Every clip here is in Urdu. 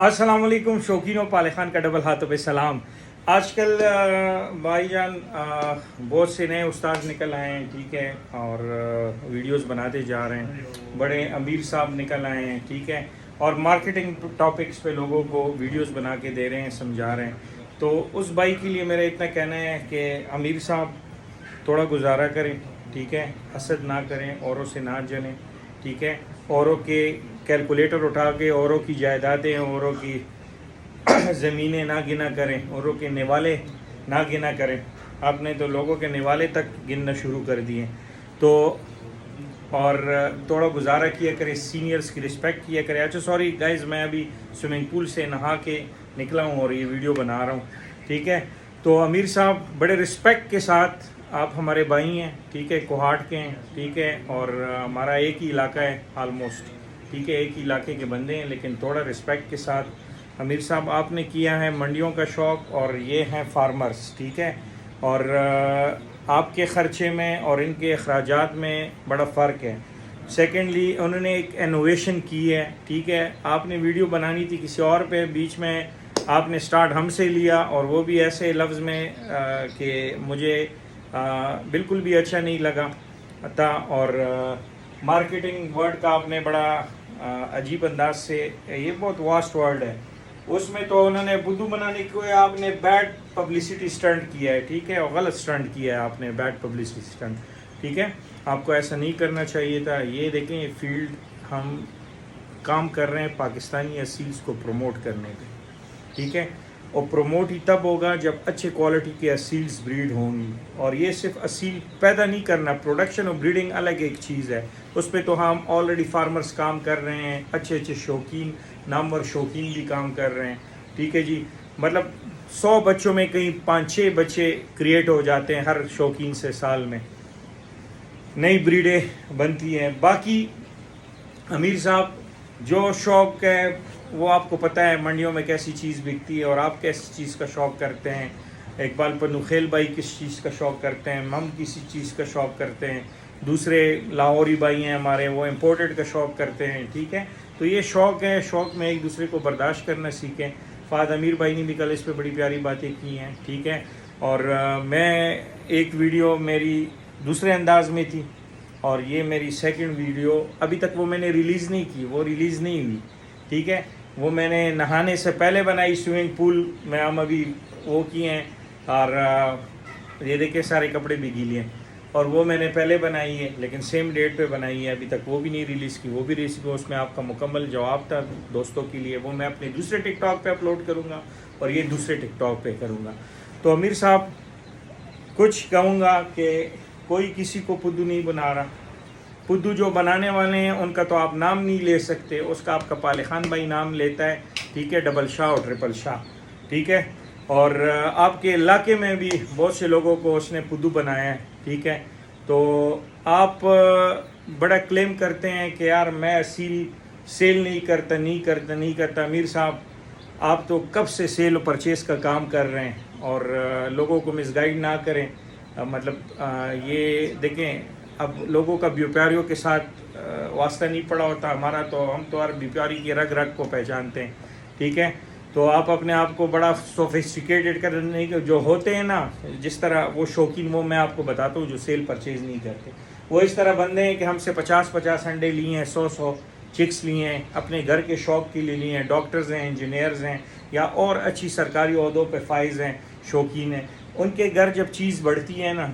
السلام علیکم شوقینوں، پالے خان کا ڈبل ہاتھوں پہ سلام۔ آج کل بھائی جان بہت سے نئے استاد نکل آئے ہیں، ٹھیک ہے، اور ویڈیوز بناتے جا رہے ہیں۔ بڑے امیر صاحب نکل آئے ہیں، ٹھیک ہے، اور مارکیٹنگ ٹاپکس پہ لوگوں کو ویڈیوز بنا کے دے رہے ہیں، سمجھا رہے ہیں۔ تو اس بھائی کے لیے میرا اتنا کہنا ہے کہ امیر صاحب تھوڑا گزارا کریں، ٹھیک ہے، حسد نہ کریں، اوروں سے نہ جلیں، ٹھیک ہے، اوروں کے کیلکولیٹر اٹھا کے اوروں کی جائیدادیں، اوروں کی زمینیں نہ گنا کریں، اوروں کے نوالے نہ گنا کریں۔ آپ نے تو لوگوں کے نوالے تک گننا شروع کر دیے۔ تو اور تھوڑا گزارا کیا کرے، سینئرز کی رسپیکٹ کیا کرے۔ اچھا سوری گائز، میں ابھی سوئمنگ پول سے نہا کے نکلا ہوں اور یہ ویڈیو بنا رہا ہوں، ٹھیک ہے۔ تو امیر صاحب بڑے رسپیکٹ کے ساتھ، آپ ہمارے بھائی ہیں، ٹھیک ہے، کوہاٹ کے ہیں، ٹھیک ہے، اور ہمارا ایک ہی علاقہ ہے آلموسٹ، ٹھیک ہے، ایک ہی علاقے کے بندے ہیں، لیکن تھوڑا رسپیکٹ کے ساتھ امیر صاحب آپ نے کیا ہے منڈیوں کا شوق، اور یہ ہیں فارمرز، ٹھیک ہے، اور آپ کے خرچے میں اور ان کے اخراجات میں بڑا فرق ہے۔ سیکنڈلی انہوں نے ایک انوویشن کی ہے، ٹھیک ہے، آپ نے ویڈیو بنانی تھی کسی اور پہ، بیچ میں آپ نے سٹارٹ ہم سے لیا، اور وہ بھی ایسے لفظ میں کہ مجھے بالکل بھی اچھا نہیں لگا تھا، اور مارکیٹنگ ورڈ کا آپ نے بڑا عجیب انداز سے، یہ بہت واسٹ ورڈ ہے، اس میں تو انہوں نے بدھو بنانے کو آپ نے بیڈ پبلسٹی سٹنٹ کیا ہے، ٹھیک ہے، اور غلط سٹنٹ کیا ہے آپ نے، بیڈ پبلسٹی سٹنٹ، ٹھیک ہے، آپ کو ایسا نہیں کرنا چاہیے تھا۔ یہ دیکھیں، یہ فیلڈ ہم کام کر رہے ہیں پاکستانی اصیلز کو پروموٹ کرنے پہ، ٹھیک ہے، اور پروموٹ ہی تب ہوگا جب اچھے کوالٹی کے اصیلز بریڈ ہوں گی، اور یہ صرف اصیل پیدا نہیں کرنا، پروڈکشن اور بریڈنگ الگ ایک چیز ہے، اس پہ تو ہم آلریڈی فارمرز کام کر رہے ہیں، اچھے اچھے شوقین، نامور شوقین بھی کام کر رہے ہیں، ٹھیک ہے جی، مطلب 100 بچوں میں کہیں 5-6 بچے کریٹ ہو جاتے ہیں ہر شوقین سے، سال میں نئی بریڈیں بنتی ہیں۔ باقی امیر صاحب جو شوق ہے وہ آپ کو پتہ ہے منڈیوں میں کیسی چیز بکتی ہے، اور آپ کیسی چیز کا شوق کرتے ہیں۔ اقبال پنو خیل بھائی کس چیز کا شوق کرتے ہیں، ہم کسی چیز کا شوق کرتے ہیں، دوسرے لاہوری بھائی ہیں ہمارے، وہ امپورٹڈ کا شوق کرتے ہیں، ٹھیک ہے۔ تو یہ شوق ہے، شوق میں ایک دوسرے کو برداشت کرنا سیکھیں۔ فہد امیر بھائی نے بھی کل اس پہ بڑی پیاری باتیں کی ہیں، ٹھیک ہے، اور میں ایک ویڈیو میری دوسرے انداز میں تھی، اور یہ میری سیکنڈ ویڈیو، ابھی تک وہ میں نے ریلیز نہیں کی، وہ ریلیز نہیں ہوئی، ٹھیک ہے، وہ میں نے نہانے سے پہلے بنائی، سوئمنگ پول میں ہم ابھی وہ کیے ہیں، اور یہ دیکھیں سارے کپڑے بھی گیلے ہیں، اور وہ میں نے پہلے بنائی ہے، لیکن سیم ڈیٹ پہ بنائی ہے، ابھی تک وہ بھی نہیں ریلیز کی، وہ بھی ریسیپی، اس میں آپ کا مکمل جواب تھا دوستوں کے لیے، وہ میں اپنے دوسرے ٹک ٹاک پہ اپلوڈ کروں گا، اور یہ دوسرے ٹک ٹاک پہ کروں گا۔ تو امیر صاحب کچھ کہوں گا کہ کوئی کسی کو پدو نہیں بنا رہا، پدو جو بنانے والے ہیں ان کا تو آپ نام نہیں لے سکتے، اس کا آپ کا پالے خان بھائی نام لیتا ہے، ٹھیک ہے، ڈبل شاہ اور ٹرپل شاہ، ٹھیک ہے، اور آپ کے علاقے میں بھی بہت سے لوگوں کو اس نے پدو بنایا ہے، ٹھیک ہے۔ تو آپ بڑا کلیم کرتے ہیں کہ یار میں اصیل سیل نہیں کرتا۔ امیر صاحب آپ تو کب سے سیل و پرچیز کا کام کر رہے ہیں، اور لوگوں کو مس گائیڈ نہ کریں، مطلب یہ دیکھیں، اب لوگوں کا بیوپاریوں کے ساتھ واسطہ نہیں پڑا ہوتا ہمارا، تو ہم تو ہر بیوپاری کی رگ رگ کو پہچانتے ہیں، ٹھیک ہے۔ تو آپ اپنے آپ کو بڑا سوفسٹیکیٹڈ کرنے کے جو ہوتے ہیں نا، جس طرح وہ شوقین، وہ میں آپ کو بتاتا ہوں جو سیل پرچیز نہیں کرتے، وہ اس طرح بندے ہیں کہ ہم سے 50 انڈے لیے ہیں، 100 چکس لیے ہیں، اپنے گھر کے شوق کے لیے لیے ہیں، ڈاکٹرز ہیں، انجینئرز ہیں، یا اور اچھی سرکاری عہدوں پہ فائز ہیں، شوقین ہیں، ان کے گھر جب چیز بڑھتی ہے نا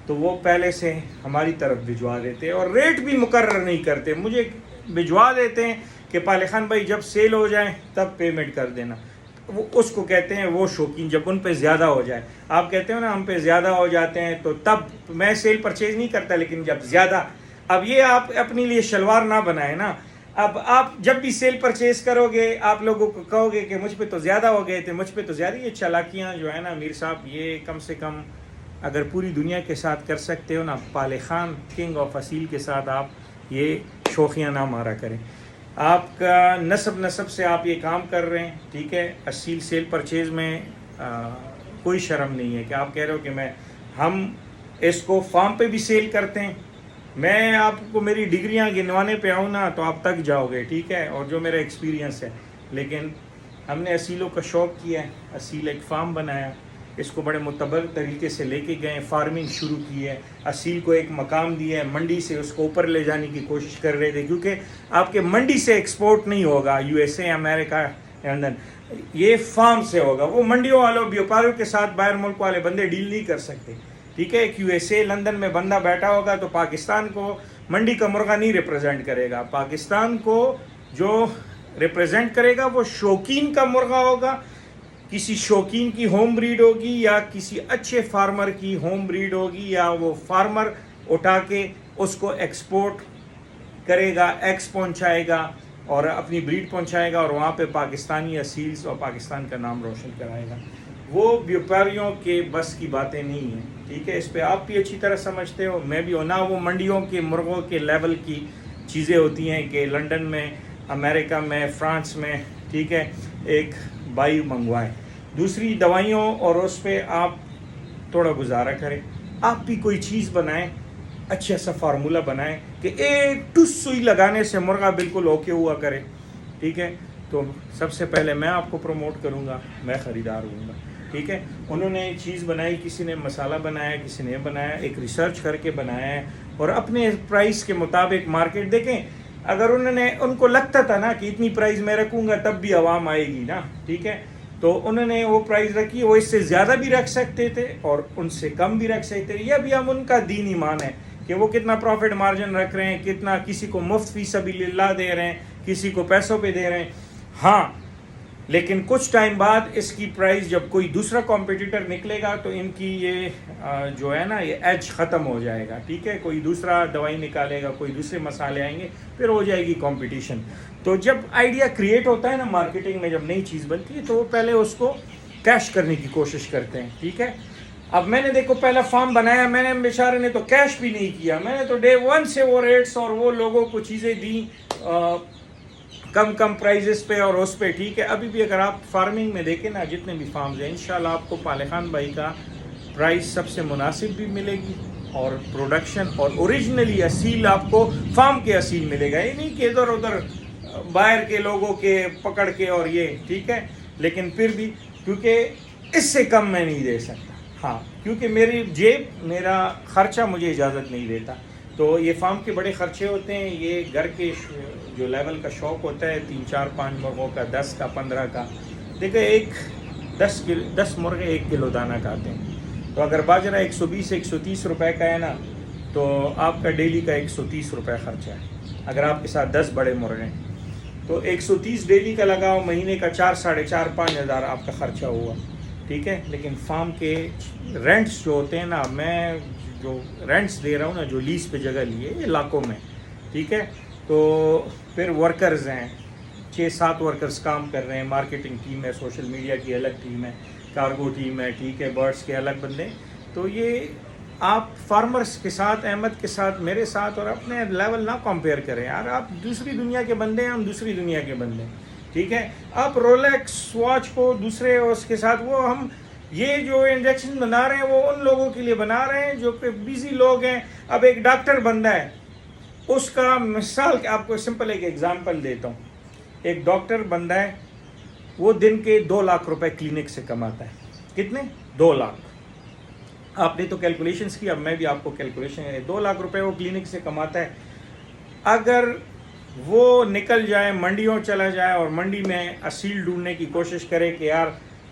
تو وہ پہلے سے ہماری طرف بھجوا دیتے ہیں، اور ریٹ بھی مقرر نہیں کرتے، مجھے بھجوا دیتے ہیں کہ پالے خان بھائی جب سیل ہو جائیں تب پیمنٹ کر دینا، وہ اس کو کہتے ہیں وہ شوقین، جب ان پہ زیادہ ہو جائے، آپ کہتے ہو نا ہم پہ زیادہ ہو جاتے ہیں تو تب میں سیل پرچیز نہیں کرتا، لیکن جب زیادہ، اب یہ آپ اپنے لیے شلوار نہ بنائیں نا، اب آپ جب بھی سیل پرچیز کرو گے آپ لوگوں کو کہو گے کہ مجھ پہ تو زیادہ ہو گئے تھے، مجھ پہ تو زیادہ، یہ چالاکیاں جو ہے نا امیر صاحب، یہ کم سے کم اگر پوری دنیا کے ساتھ کر سکتے ہو نا، پالے خان کنگ آف اصیل کے ساتھ آپ یہ شوخیاں نہ مارا کریں۔ آپ کا نسب سے آپ یہ کام کر رہے ہیں، ٹھیک ہے، اصیل سیل پرچیز میں کوئی شرم نہیں ہے کہ آپ کہہ رہے ہو کہ ہم اس کو فارم پہ بھی سیل کرتے ہیں، میں آپ کو میری ڈگریاں گنوانے پہ آؤں نا تو آپ تک جاؤ گے، ٹھیک ہے، اور جو میرا ایکسپیرینس ہے، لیکن ہم نے اصیلوں کا شوق کیا ہے، اصیل ایک فارم بنایا، اس کو بڑے معتبر طریقے سے لے کے گئے، فارمنگ شروع کی ہے، اصیل کو ایک مقام دیا ہے، منڈی سے اس کو اوپر لے جانے کی کوشش کر رہے تھے، کیونکہ آپ کے منڈی سے ایکسپورٹ نہیں ہوگا U S A, America, London, یہ فارم سے ہوگا۔ وہ منڈیوں والوں بیوپاریوں کے ساتھ باہر ملک والے بندے ڈیل نہیں کر سکتے، ٹھیک ہے۔ ایک یو ایس اے لندن میں بندہ بیٹھا ہوگا تو پاکستان کو منڈی کا مرغہ نہیں ریپرزینٹ کرے گا، پاکستان کو جو ریپرزینٹ کرے گا وہ شوقین کا مرغہ ہوگا، کسی شوقین کی ہوم بریڈ ہوگی یا کسی اچھے فارمر کی ہوم بریڈ ہوگی، یا وہ فارمر اٹھا کے اس کو ایکسپورٹ کرے گا، ایگز پہنچائے گا اور اپنی بریڈ پہنچائے گا، اور وہاں پہ پاکستانی اصیلز اور پاکستان کا نام روشن کرائے گا۔ وہ بیوپاریوں کے بس کی باتیں نہیں ہیں، ٹھیک ہے۔ اس پہ آپ بھی اچھی طرح سمجھتے ہو، میں بھی ہوں نہ۔ وہ منڈیوں کے مرغوں کے لیول کی چیزیں ہوتی ہیں کہ لنڈن میں، امریکہ میں، فرانس میں، ٹھیک ہے، ایک بائی منگوائے۔ دوسری دوائیوں اور اس پہ آپ تھوڑا گزارا کریں، آپ بھی کوئی چیز بنائیں، اچھا سا فارمولہ بنائیں کہ ایک ٹس سوئی لگانے سے مرغہ بالکل اوکے ہوا کرے، ٹھیک ہے۔ تو سب سے پہلے میں آپ کو پروموٹ کروں گا، میں خریدار ہوں گا، ٹھیک ہے۔ انہوں نے ایک چیز بنائی، کسی نے مسالہ بنایا، کسی نے بنایا، ایک ریسرچ کر کے بنایا ہے، اور اپنے پرائس کے مطابق مارکیٹ دیکھیں۔ اگر ان کو لگتا تھا نا کہ اتنی پرائز میں رکھوں گا تب بھی عوام آئے گی نا، ٹھیک ہے، تو انہوں نے وہ پرائز رکھی۔ وہ اس سے زیادہ بھی رکھ سکتے تھے اور ان سے کم بھی رکھ سکتے تھے، یہ بھی ہم ان کا دین ایمان ہے کہ وہ کتنا پروفٹ مارجن رکھ رہے ہیں، کتنا کسی کو مفت فی سبیل اللہ دے رہے ہیں، کسی کو پیسوں پہ دے رہے ہیں۔ ہاں، لیکن کچھ ٹائم بعد اس کی پرائز جب کوئی دوسرا کمپیٹیٹر نکلے گا تو ان کی یہ جو ہے نا یہ ایج ختم ہو جائے گا، ٹھیک ہے۔ کوئی دوسرا دوائی نکالے گا، کوئی دوسرے مسالے آئیں گے، پھر ہو جائے گی کمپٹیشن۔ تو جب آئیڈیا کریٹ ہوتا ہے نا مارکیٹنگ میں، جب نئی چیز بنتی ہے تو وہ پہلے اس کو کیش کرنے کی کوشش کرتے ہیں، ٹھیک ہے۔ اب میں نے دیکھو پہلا فارم بنایا، میں نے بیچارے نے تو کیش بھی نہیں کیا، میں نے تو ڈے ون سے وہ ریٹس اور وہ لوگوں کو چیزیں دیں کم پرائزز پہ اور اس پہ، ٹھیک ہے۔ ابھی بھی اگر آپ فارمنگ میں دیکھیں نا، جتنے بھی فارمز ہیں، انشاءاللہ آپ کو پالے خان بھائی کا پرائز سب سے مناسب بھی ملے گی، اور پروڈکشن اور اوریجنلی اصیل آپ کو فارم کے اصیل ملے گا، یہ نہیں کہ ادھر ادھر باہر کے لوگوں کے پکڑ کے اور یہ، ٹھیک ہے۔ لیکن پھر بھی کیونکہ اس سے کم میں نہیں دے سکتا، ہاں، کیونکہ میری جیب، میرا خرچہ مجھے اجازت نہیں دیتا۔ تو یہ فارم کے بڑے خرچے ہوتے ہیں، یہ گھر کے جو لیول کا شوق ہوتا ہے، 3 4 5 مرغوں کا، 10 کا، 15 کا، دیکھیں 10 مرغے 1 کلو دانہ کھاتے ہیں، تو اگر باجرہ 120 130 روپے کا ہے نا، تو آپ کا ڈیلی کا 130 روپے خرچہ ہے۔ اگر آپ کے ساتھ 10 بڑے مرغے ہیں تو 130 ڈیلی کا لگاؤ، مہینے کا 4 4.5 5 ہزار آپ کا خرچہ ہوا، ٹھیک ہے۔ لیکن فارم کے رینٹس جو ہوتے ہیں نا، میں جو رینٹس دے رہا ہوں نا، جو لیز پہ جگہ لیے علاقوں میں، ٹھیک ہے، تو پھر ورکرز ہیں، 6 7 ورکرز کام کر رہے ہیں، مارکیٹنگ ٹیم ہے، سوشل میڈیا کی الگ ٹیم ہے، کارگو ٹیم ہے، ٹھیک ہے، برڈس کے الگ بندے۔ تو یہ آپ فارمرز کے ساتھ، احمد کے ساتھ، میرے ساتھ اور اپنے لیول نہ کمپیئر کریں یار، آپ دوسری دنیا کے بندے ہیں، ہم دوسری دنیا کے بندے ہیں، ٹھیک ہے۔ آپ رولیکس واچ کو دوسرے اس کے ساتھ، وہ ہم یہ جو انجیکشن بنا رہے ہیں وہ ان لوگوں کے لیے بنا رہے ہیں جو کہ بیزی لوگ ہیں۔ اب ایک ڈاکٹر بندہ ہے، اس کا مثال آپ کو سمپل ایک ایگزامپل دیتا ہوں۔ ایک ڈاکٹر بندہ ہے، وہ دن کے 2 لاکھ روپے کلینک سے کماتا ہے۔ کتنے؟ 2 لاکھ۔ آپ نے تو کیلکولیشنز کی، اب میں بھی آپ کو کیلکولیشن ہے، 2 لاکھ روپے وہ کلینک سے کماتا ہے۔ اگر وہ نکل جائے، منڈیوں چلا جائے اور منڈی میں اصیل ڈھونڈنے کی کوشش کرے کہ یار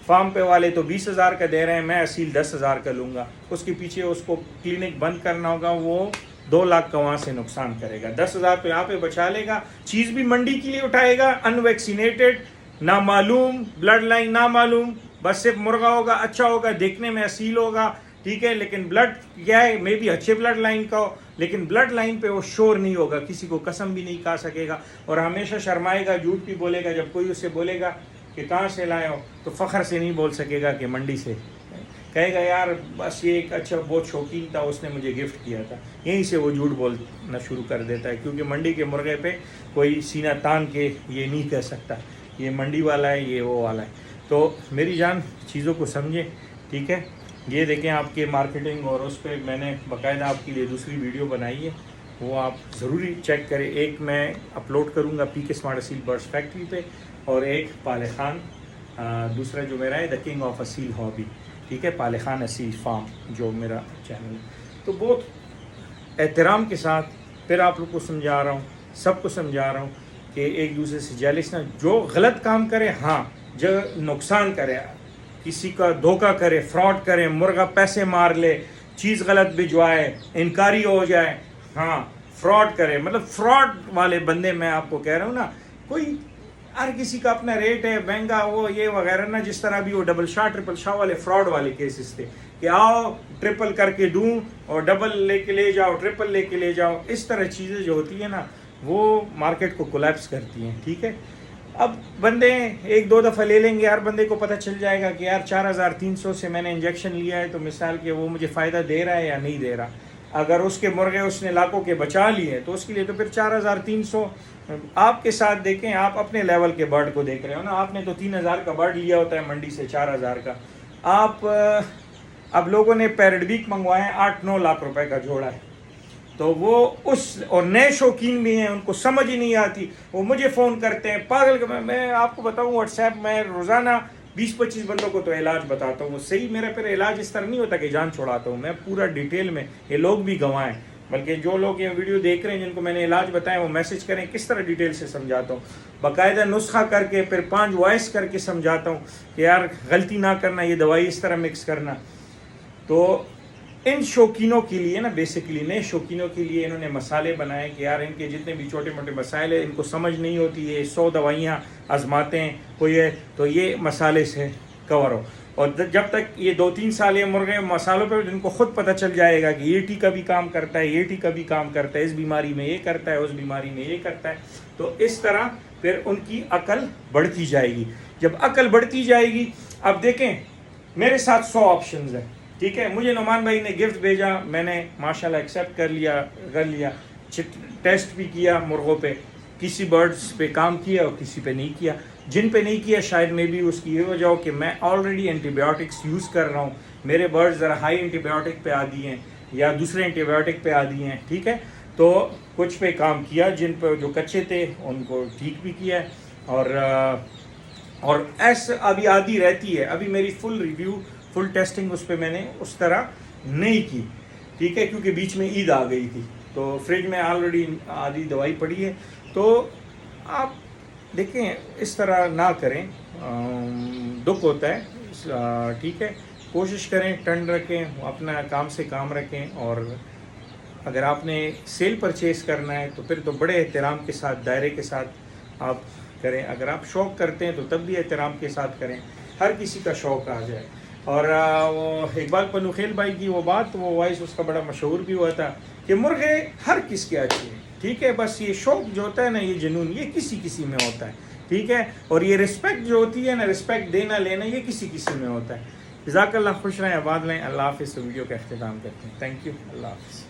فارم پہ والے تو 20,000 کا دے رہے ہیں، میں اصیل 10,000 کا لوں گا، اس کے پیچھے اس کو کلینک بند کرنا ہوگا، وہ 2 لاکھ کا وہاں سے نقصان کرے گا، 10,000 تو یہاں پہ بچا لے گا، چیز بھی منڈی کے لیے اٹھائے گا، ان ویکسینیٹڈ، نامعلوم، بلڈ لائن نامعلوم، بس صرف مرغا ہوگا، اچھا ہوگا، دیکھنے میں اصیل ہوگا، ٹھیک ہے، لیکن بلڈ کیا ہے، میں بھی اچھے بلڈ لائن کا ہو، لیکن بلڈ لائن پہ وہ شور نہیں ہوگا، کسی کو قسم بھی نہیں کھا سکے گا، اور ہمیشہ شرمائے گا، جھوٹ بھی بولے گا، جب کوئی اسے بولے گا کہ کہاں سے لائے ہو تو فخر سے نہیں بول سکے گا کہ منڈی سے، کہے گا یار بس یہ ایک اچھا بہت شوقین تھا، اس نے مجھے گفٹ کیا تھا، یہیں سے وہ جھوٹ بولنا شروع کر دیتا ہے، کیونکہ منڈی کے مرغے پہ کوئی سینہ تان کے یہ نہیں کہہ سکتا یہ منڈی والا ہے، یہ وہ والا ہے۔ تو میری جان چیزوں کو سمجھیں، ٹھیک ہے۔ یہ دیکھیں آپ کے مارکیٹنگ، اور اس پہ میں نے باقاعدہ آپ کے لیے دوسری ویڈیو بنائی ہے، وہ آپ ضروری چیک کریں۔ ایک میں اپلوڈ کروں گا پی کے اسمارٹ اصیل برڈس فیکٹری پہ، اور ایک پالے خان دوسرا جو میرا ہے دا کنگ آف اسیل ہابی، ٹھیک ہے، پالے خان اسیل فارم جو میرا چینل ہے. تو بہت احترام کے ساتھ پھر آپ لوگ کو سمجھا رہا ہوں، سب کو سمجھا رہا ہوں کہ ایک دوسرے سے جیلس نہ، جو غلط کام کرے، ہاں جو نقصان کرے، کسی کا دھوکہ کرے، فراڈ کرے، مرغا پیسے مار لے، چیز غلط بھجوائے، انکاری ہو جائے، ہاں فراڈ کرے، مطلب فراڈ والے بندے میں آپ کو کہہ رہا ہوں نا، کوئی ہر کسی کا اپنا ریٹ ہے مہنگا وہ یہ وغیرہ نا، جس طرح بھی وہ ڈبل شاہ ٹرپل شاہ والے فراڈ والے کیسز تھے کہ آؤ ٹرپل کر کے دوں اور ڈبل لے کے لے جاؤ، ٹرپل لے کے لے جاؤ، اس طرح چیزیں جو ہوتی ہیں نا وہ مارکیٹ کو کولیپس کرتی ہیں. ٹھیک ہے، اب بندے ایک دو دفعہ لے لیں گے، ہر بندے کو پتہ چل جائے گا کہ یار 4300 سے میں نے انجیکشن لیا ہے تو مثال کہ وہ مجھے فائدہ دے رہا ہے یا نہیں دے رہا. اگر اس کے مرغے اس نے لاکھوں کے بچا لیے تو اس کے لیے تو پھر 4300. آپ کے ساتھ دیکھیں، آپ اپنے لیول کے برڈ کو دیکھ رہے ہو نا، آپ نے تو 3000 کا برڈ لیا ہوتا ہے منڈی سے 4000 کا. آپ اب لوگوں نے پیرڈویک منگوائے ہیں 8-9 لاکھ روپے کا جوڑا ہے، تو وہ اس اور نئے شوقین بھی ہیں، ان کو سمجھ ہی نہیں آتی، وہ مجھے فون کرتے ہیں پاگل. میں آپ کو بتاؤں واٹس ایپ میں روزانہ 20-25 بندوں کو تو علاج بتاتا ہوں. وہ صحیح میرا پھر علاج اس طرح نہیں ہوتا کہ جان چھوڑاتا ہوں، میں پورا ڈیٹیل میں، یہ لوگ بھی گنوائیں، بلکہ جو لوگ یہ ویڈیو دیکھ رہے ہیں جن کو میں نے علاج بتایا وہ میسج کریں کس طرح ڈیٹیل سے سمجھاتا ہوں، باقاعدہ نسخہ کر کے پھر 5 وائس کر کے سمجھاتا ہوں کہ یار غلطی نہ کرنا، یہ دوائی اس طرح مکس کرنا. تو ان شوقینوں کے لیے نا، بیسیکلی نئے شوقینوں کے لیے انہوں نے مسالے بنائے کہ یار ان کے جتنے بھی چھوٹے موٹے مسائل ہیں ان کو سمجھ نہیں ہوتی، یہ 100 دوائیاں آزماتے ہیں کوئی ہے تو یہ مسالے سے کور ہو. اور جب تک یہ 2-3 سال یہ مرغے مسالوں پہ ان کو خود پتہ چل جائے گا کہ یہ ٹی کا بھی کام کرتا ہے، یہ ٹی کا بھی کام کرتا ہے، اس بیماری میں یہ کرتا ہے، اس بیماری میں یہ کرتا ہے، تو اس طرح پھر ان کی عقل بڑھتی جائے گی. جب عقل بڑھتی جائے گی، اب دیکھیں میرے ساتھ 100 آپشنز ہیں، ٹھیک ہے، مجھے نعمان بھائی نے گفٹ بھیجا، میں نے ماشاءاللہ ایکسیپٹ کر لیا، ٹیسٹ بھی کیا مرغوں پہ، کسی برڈز پہ کام کیا اور کسی پہ نہیں کیا. جن پہ نہیں کیا شاید میں بھی اس کی یہ وجہ ہو کہ میں آلریڈی اینٹی بایوٹکس یوز کر رہا ہوں، میرے برڈز ذرا ہائی اینٹی بایوٹک پہ عادی ہیں یا دوسرے اینٹی بایوٹک پہ عادی ہیں. ٹھیک ہے، تو کچھ پہ کام کیا، جن پہ جو کچے تھے ان کو ٹھیک بھی کیا اور ایسا ابھی عادی رہتی ہے. ابھی میری فل ریویو، فل ٹیسٹنگ اس پہ میں نے اس طرح نہیں کی، ٹھیک ہے، کیونکہ بیچ میں عید آ گئی تھی تو فریج میں آلریڈی آدھی دوائی پڑی ہے. تو آپ دیکھیں اس طرح نہ کریں، دکھ ہوتا ہے. ٹھیک ہے، کوشش کریں ٹنڈ رکھیں، اپنا کام سے کام رکھیں. اور اگر آپ نے سیل پرچیز کرنا ہے تو پھر تو بڑے احترام کے ساتھ، دائرے کے ساتھ آپ کریں. اگر آپ شوق کرتے ہیں تو تب بھی احترام کے ساتھ کریں، ہر کسی کا شوق آ جائے. اور وہ اقبال پنوخیل بھائی کی وہ بات، وہ وائس اس کا بڑا مشہور بھی ہوا تھا کہ مرغے ہر کس کے اچھے ہیں. ٹھیک ہے، بس یہ شوق جو ہوتا ہے نا، یہ جنون، یہ کسی کسی میں ہوتا ہے. ٹھیک ہے، اور یہ رسپیکٹ جو ہوتی ہے نا، رسپیکٹ دینا لینا، یہ کسی کسی میں ہوتا ہے. جزاک اللہ، خوش رہیں، آباد رہیں. اللہ حافظ. ویڈیو کا اختتام کرتے ہیں. تھینک یو، اللہ حافظ.